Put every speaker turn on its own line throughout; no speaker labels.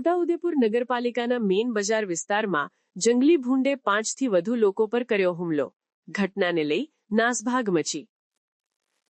છોટાઉદેપુર નગરપાલિકાના મેન બજાર વિસ્તારમાં જંગલી ભૂંડે 5થી વધુ લોકો પર કર્યો હુમલો. ઘટનાને લઈ નાસભાગ મચી.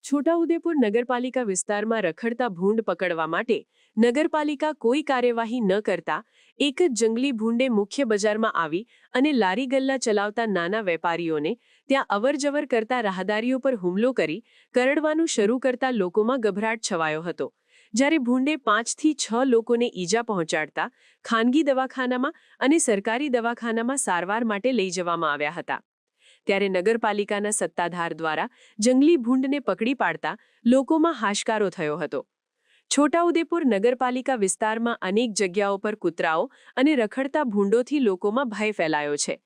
છોટાઉદેપુર નગરપાલિકા વિસ્તારમાં રખડતા ભૂંડ પકડવા માટે નગરપાલિકા કોઈ કાર્યવાહી ન કરતા એક જ જંગલી ભૂંડે મુખ્ય બજારમાં આવી અને લારી ગલ્લા ચલાવતા નાના વેપારીઓને, ત્યાં અવરજવર કરતા રાહદારીઓ પર હુમલો કરી કરડવાનું શરૂ કરતા લોકોમાં ગભરાટ છવાયો હતો. જ્યારે ભૂંડે 5થી 6 લોકોને ઈજા પહોંચાડતા ખાનગી દવાખાનામાં અને સરકારી દવાખાનામાં સારવાર માટે લઈ જવામાં આવ્યા હતા. ત્યારે નગરપાલિકાના સત્તાધાર દ્વારા જંગલી ભૂંડને પકડી પાડતા લોકોમાં હાશકારો થયો હતો. છોટાઉદેપુર નગરપાલિકા વિસ્તારમાં અનેક જગ્યાઓ પર કૂતરાઓ અને રખડતા ભૂંડોથી લોકોમાં ભય ફેલાયો છે.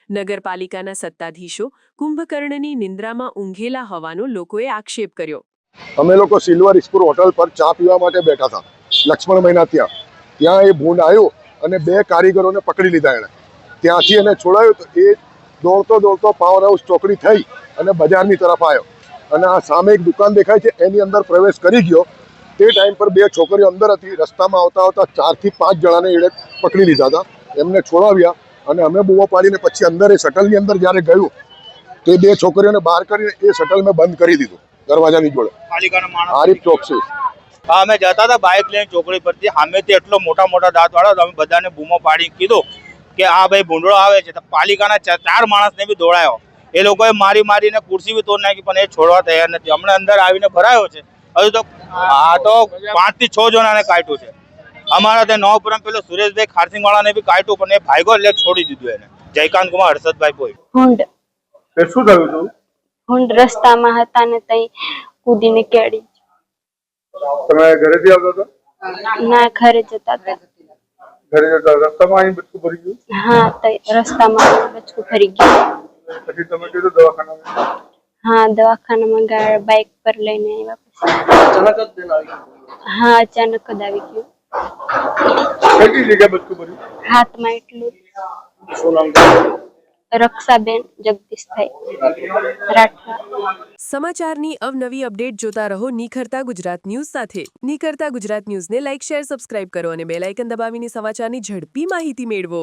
નગરપાલિકાના સત્તાધીશો કુંભકર્ણની નિંદ્રામાં ઊંઘેલા હોવાનો લોકોએ આક્ષેપ કર્યો.
અમે લોકો સિલ્વર સ્પૂર હોટલ પર ચા પીવા માટે બેઠા હતા. લક્ષ્મણ મહિના ત્યાં એ ભૂંડ આવ્યો અને 2 કારીગરોને પકડી લીધા. એણે ત્યાંથી એને છોડાયો તો એ દોડતો પાવર હાઉસ ચોકડી થઈ અને બજારની તરફ આવ્યો અને આ સામે એક દુકાન દેખાય છે એની અંદર પ્રવેશ કરી ગયો. તે ટાઈમ પર 2 છોકરીઓ અંદર હતી. રસ્તામાં આવતા 4 થી 5 જણાને એણે પકડી લીધા હતા. એમને છોડાવ્યા અને અમે બૂમો પાડીને પછી અંદર એ શટલની અંદર જ્યારે ગયું તે 2 છોકરીઓને બહાર કરીને એ શટલ મેં બંધ કરી દીધું દરવાજાની જોડે. આરીફ ચોકસી.
હા, અમે જતા હતા બાઇક લઈને ચોકડી પરથી. સામેથી એટલો મોટા દાંત વાળો, અમે બધાને બૂમો પાડી કીધું કે આ ભાઈ ભૂંડળો આવે છે. તો પાલિકાના 4 માણસને બી દોડાયો. એ લોકોએ મારીને ખુરશી બી તોડ નાખી, પણ એ છોડવા તૈયાર નથી. હમણાં અંદર આવીને ભરાયો છે. હજુ તો 5 થી 6 જણાને કાઢ્યું છે. અમારા ત્યાં નવપુરમ પેલો સુરેશભાઈ ખારસિંગ વાળાને બી કાઢ્યું, પણ એ ભાગ્યો એટલે છોડી દીધું એને. જયકાંત કુમાર હર્ષદભાઈ કોઈ.
શું થયું હતું?
ભૂંડ રસ્તામાં હતા ને તઈ કૂદીને કેડી.
તમે ઘરેથી આવતા હતા?
ના, ઘરે જતા હતા.
ઘરે જતા રસ્તામાં અહીં બચકું ભરી ગયું?
હા, તઈ રસ્તામાં બચકું ફરી ગયું.
પછી તમે કીધું દવાખાનામાં?
હા, દવાખાનામાં ગયા, બાઇક પર લઈને આવ્યા. હા, અચાનક જ આવી ગયું.
કઈ જગ્યાએ બચકું ભર્યું?
હાથમાં એટલું.
શું નામ?
રક્ષાબેન જગદીશભાઈ રાઠવા.
સમાચારની અવનવી અપડેટ જોતા રહો નિખરતા ગુજરાત ન્યૂઝ સાથે. નિખરતા ગુજરાત ન્યૂઝને લાઇક, શેર, સબસ્ક્રાઇબ કરો અને બેલ આઇકન દબાવીને સમાચારની ઝડપી માહિતી મેળવો.